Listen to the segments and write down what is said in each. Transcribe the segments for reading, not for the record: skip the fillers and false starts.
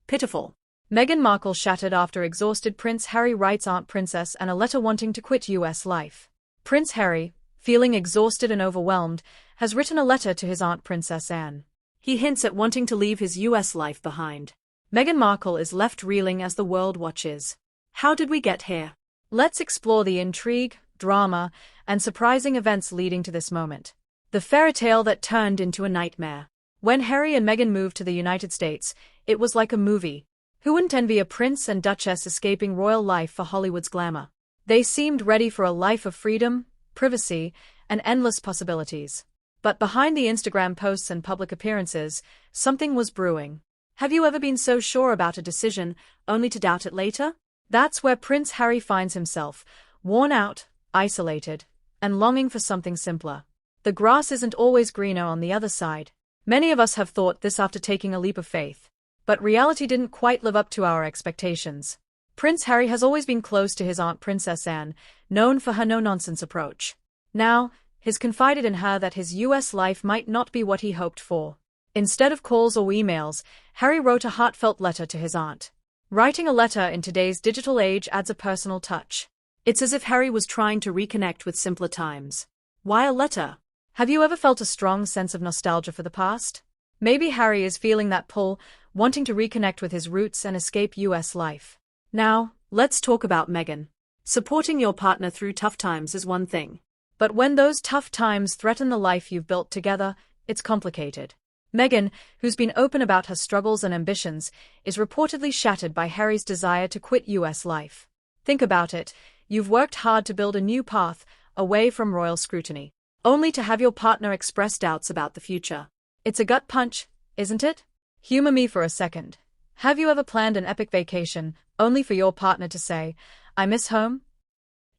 Pitiful. Meghan Markle shattered after exhausted Prince Harry writes Aunt Princess and a letter wanting to quit US life. Prince Harry, feeling exhausted and overwhelmed, has written a letter to his Aunt Princess Anne. He hints at wanting to leave his US life behind. Meghan Markle is left reeling as the world watches. How did we get here? Let's explore the intrigue, drama, and surprising events leading to this moment. The fairy tale that turned into a nightmare. When Harry and Meghan moved to the United States, it was like a movie. Who wouldn't envy a prince and duchess escaping royal life for Hollywood's glamour? They seemed ready for a life of freedom, privacy, and endless possibilities. But behind the Instagram posts and public appearances, something was brewing. Have you ever been so sure about a decision, only to doubt it later? That's where Prince Harry finds himself, worn out, isolated, and longing for something simpler. The grass isn't always greener on the other side. Many of us have thought this after taking a leap of faith. But reality didn't quite live up to our expectations. Prince Harry has always been close to his Aunt Princess Anne, known for her no-nonsense approach. Now, he's confided in her that his US life might not be what he hoped for. Instead of calls or emails, Harry wrote a heartfelt letter to his aunt. Writing a letter in today's digital age adds a personal touch. It's as if Harry was trying to reconnect with simpler times. Why a letter? Have you ever felt a strong sense of nostalgia for the past? Maybe Harry is feeling that pull, wanting to reconnect with his roots and escape US life. Now, let's talk about Meghan. Supporting your partner through tough times is one thing. But when those tough times threaten the life you've built together, it's complicated. Meghan, who's been open about her struggles and ambitions, is reportedly shattered by Harry's desire to quit US life. Think about it, you've worked hard to build a new path, away from royal scrutiny, only to have your partner express doubts about the future. It's a gut punch, isn't it? Humor me for a second. Have you ever planned an epic vacation, only for your partner to say, "I miss home"?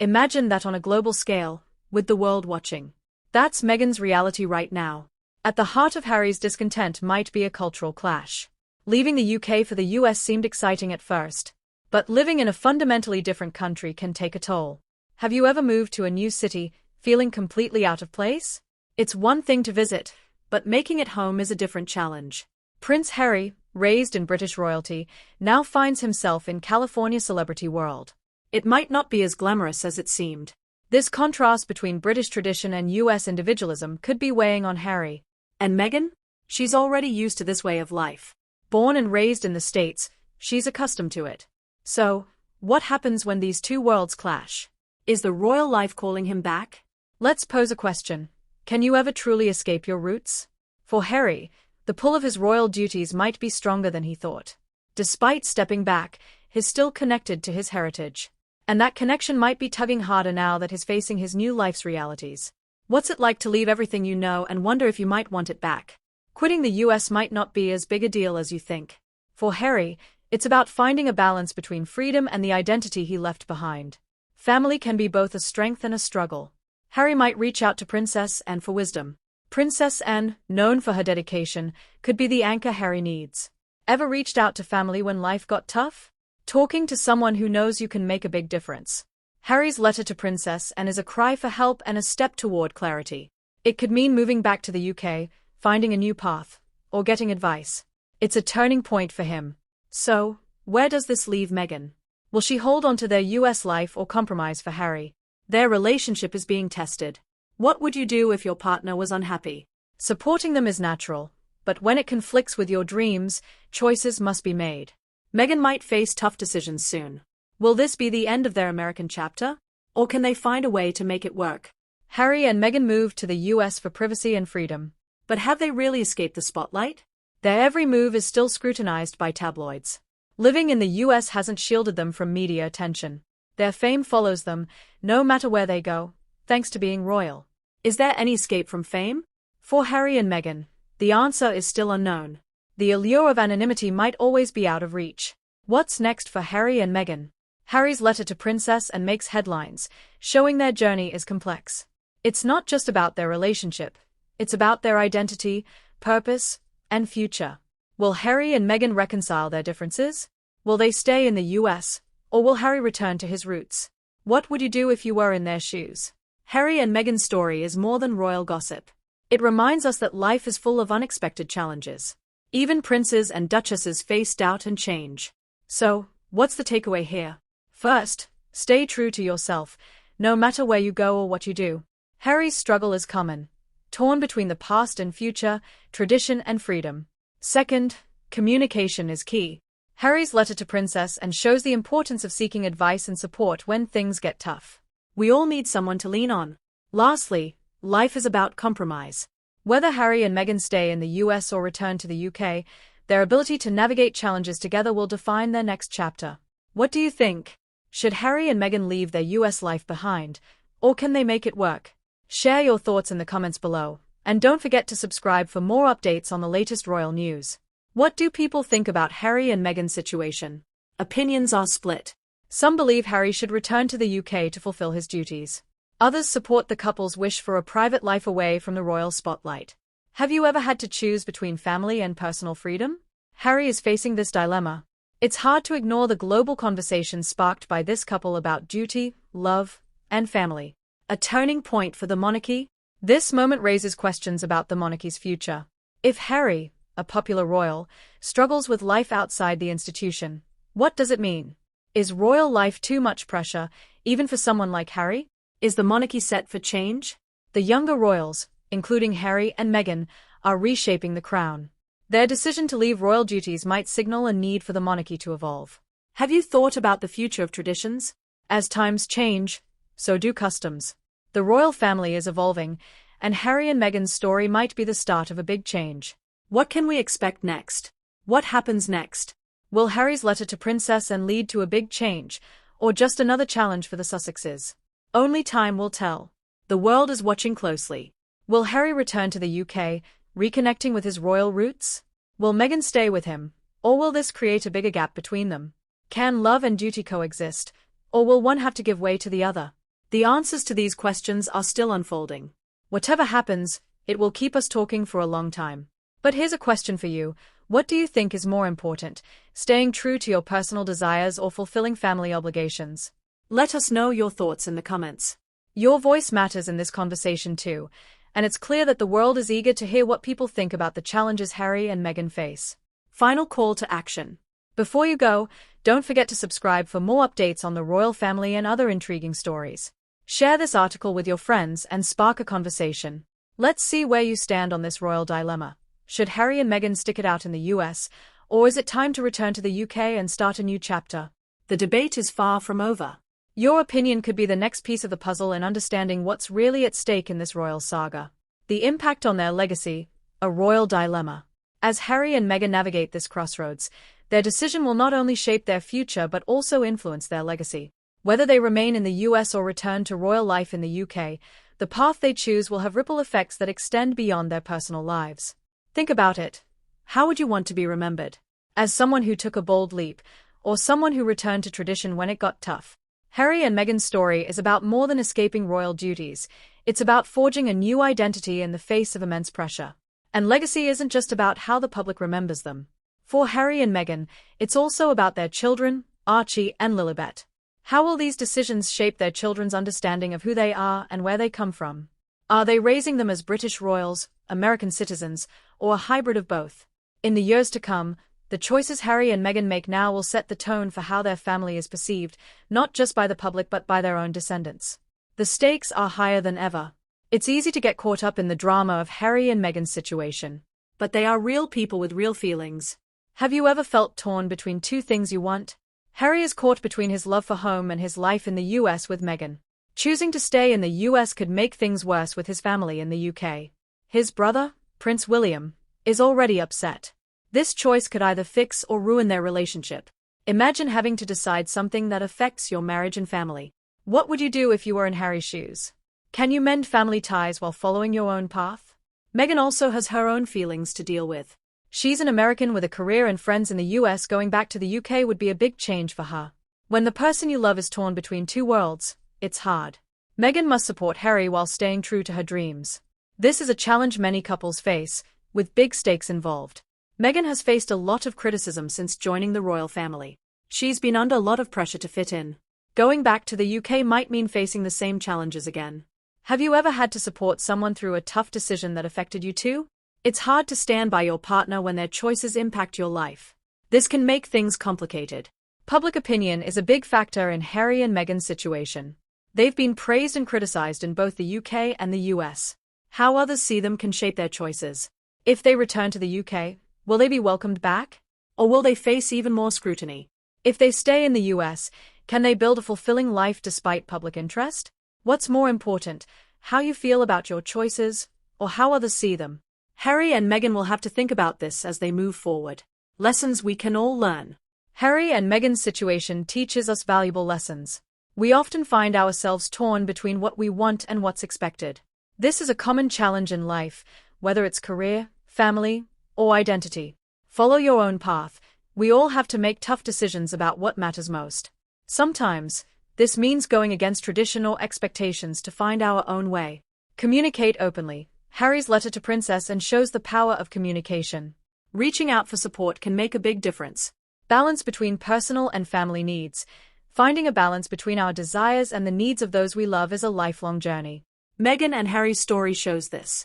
Imagine that on a global scale, with the world watching. That's Meghan's reality right now. At the heart of Harry's discontent might be a cultural clash. Leaving the UK for the US seemed exciting at first. But living in a fundamentally different country can take a toll. Have you ever moved to a new city, feeling completely out of place? It's one thing to visit, but making it home is a different challenge. Prince Harry, raised in British royalty, now finds himself in California celebrity world. It might not be as glamorous as it seemed. This contrast between British tradition and US individualism could be weighing on Harry. And Meghan? She's already used to this way of life. Born and raised in the States, she's accustomed to it. So, what happens when these two worlds clash? Is the royal life calling him back? Let's pose a question. Can you ever truly escape your roots? For Harry, the pull of his royal duties might be stronger than he thought. Despite stepping back, he's still connected to his heritage. And that connection might be tugging harder now that he's facing his new life's realities. What's it like to leave everything you know and wonder if you might want it back? Quitting the US might not be as big a deal as you think. For Harry, it's about finding a balance between freedom and the identity he left behind. Family can be both a strength and a struggle. Harry might reach out to Princess Anne for wisdom. Princess Anne, known for her dedication, could be the anchor Harry needs. Ever reached out to family when life got tough? Talking to someone who knows you can make a big difference. Harry's letter to Princess Anne is a cry for help and a step toward clarity. It could mean moving back to the UK, finding a new path, or getting advice. It's a turning point for him. So, where does this leave Meghan? Will she hold on to their US life or compromise for Harry? Their relationship is being tested. What would you do if your partner was unhappy? Supporting them is natural, but when it conflicts with your dreams, choices must be made. Meghan might face tough decisions soon. Will this be the end of their American chapter? Or can they find a way to make it work? Harry and Meghan moved to the US for privacy and freedom. But have they really escaped the spotlight? Their every move is still scrutinized by tabloids. Living in the US hasn't shielded them from media attention. Their fame follows them, no matter where they go, thanks to being royal. Is there any escape from fame? For Harry and Meghan, the answer is still unknown. The allure of anonymity might always be out of reach. What's next for Harry and Meghan? Harry's letter to Princess Anne makes headlines, showing their journey is complex. It's not just about their relationship. It's about their identity, purpose, and future. Will Harry and Meghan reconcile their differences? Will they stay in the US, or will Harry return to his roots? What would you do if you were in their shoes? Harry and Meghan's story is more than royal gossip. It reminds us that life is full of unexpected challenges. Even princes and duchesses face doubt and change. So, what's the takeaway here? First, stay true to yourself, no matter where you go or what you do. Harry's struggle is common, torn between the past and future, tradition and freedom. Second, communication is key. Harry's letter to Princess Anne shows the importance of seeking advice and support when things get tough. We all need someone to lean on. Lastly, life is about compromise. Whether Harry and Meghan stay in the US or return to the UK, their ability to navigate challenges together will define their next chapter. What do you think? Should Harry and Meghan leave their US life behind, or can they make it work? Share your thoughts in the comments below, and don't forget to subscribe for more updates on the latest royal news. What do people think about Harry and Meghan's situation? Opinions are split. Some believe Harry should return to the UK to fulfill his duties. Others support the couple's wish for a private life away from the royal spotlight. Have you ever had to choose between family and personal freedom? Harry is facing this dilemma. It's hard to ignore the global conversation sparked by this couple about duty, love, and family. A turning point for the monarchy? This moment raises questions about the monarchy's future. If Harry, a popular royal, struggles with life outside the institution, what does it mean? Is royal life too much pressure, even for someone like Harry? Is the monarchy set for change? The younger royals, including Harry and Meghan, are reshaping the crown. Their decision to leave royal duties might signal a need for the monarchy to evolve. Have you thought about the future of traditions? As times change, so do customs. The royal family is evolving, and Harry and Meghan's story might be the start of a big change. What can we expect next? What happens next? Will Harry's letter to Princess Anne lead to a big change, or just another challenge for the Sussexes? Only time will tell. The world is watching closely. Will Harry return to the UK, reconnecting with his royal roots? Will Meghan stay with him, or will this create a bigger gap between them? Can love and duty coexist, or will one have to give way to the other? The answers to these questions are still unfolding. Whatever happens, it will keep us talking for a long time. But here's a question for you. What do you think is more important, staying true to your personal desires or fulfilling family obligations? Let us know your thoughts in the comments. Your voice matters in this conversation too, and it's clear that the world is eager to hear what people think about the challenges Harry and Meghan face. Final call to action. Before you go, don't forget to subscribe for more updates on the royal family and other intriguing stories. Share this article with your friends and spark a conversation. Let's see where you stand on this royal dilemma. Should Harry and Meghan stick it out in the US, or is it time to return to the UK and start a new chapter? The debate is far from over. Your opinion could be the next piece of the puzzle in understanding what's really at stake in this royal saga. The impact on their legacy, a royal dilemma. As Harry and Meghan navigate this crossroads, their decision will not only shape their future but also influence their legacy. Whether they remain in the US or return to royal life in the UK, the path they choose will have ripple effects that extend beyond their personal lives. Think about it. How would you want to be remembered? As someone who took a bold leap, or someone who returned to tradition when it got tough? Harry and Meghan's story is about more than escaping royal duties. It's about forging a new identity in the face of immense pressure. And legacy isn't just about how the public remembers them. For Harry and Meghan, it's also about their children, Archie and Lilibet. How will these decisions shape their children's understanding of who they are and where they come from? Are they raising them as British royals, American citizens, or a hybrid of both? In the years to come, the choices Harry and Meghan make now will set the tone for how their family is perceived, not just by the public but by their own descendants. The stakes are higher than ever. It's easy to get caught up in the drama of Harry and Meghan's situation. But they are real people with real feelings. Have you ever felt torn between two things you want? Harry is caught between his love for home and his life in the US with Meghan. Choosing to stay in the US could make things worse with his family in the UK. His brother, Prince William, is already upset. This choice could either fix or ruin their relationship. Imagine having to decide something that affects your marriage and family. What would you do if you were in Harry's shoes? Can you mend family ties while following your own path? Meghan also has her own feelings to deal with. She's an American with a career and friends in the US. Going back to the UK would be a big change for her. When the person you love is torn between two worlds, it's hard. Meghan must support Harry while staying true to her dreams. This is a challenge many couples face, with big stakes involved. Meghan has faced a lot of criticism since joining the royal family. She's been under a lot of pressure to fit in. Going back to the UK might mean facing the same challenges again. Have you ever had to support someone through a tough decision that affected you too? It's hard to stand by your partner when their choices impact your life. This can make things complicated. Public opinion is a big factor in Harry and Meghan's situation. They've been praised and criticized in both the UK and the US. How others see them can shape their choices. If they return to the UK, will they be welcomed back? Or will they face even more scrutiny? If they stay in the US, can they build a fulfilling life despite public interest? What's more important, how you feel about your choices, or how others see them? Harry and Meghan will have to think about this as they move forward. Lessons we can all learn. Harry and Meghan's situation teaches us valuable lessons. We often find ourselves torn between what we want and what's expected. This is a common challenge in life, whether it's career, family, or identity. Follow your own path. We all have to make tough decisions about what matters most. Sometimes, this means going against traditional expectations to find our own way. Communicate openly. Harry's letter to Princess and shows the power of communication. Reaching out for support can make a big difference. Balance between personal and family needs. Finding a balance between our desires and the needs of those we love is a lifelong journey. Meghan and Harry's story shows this.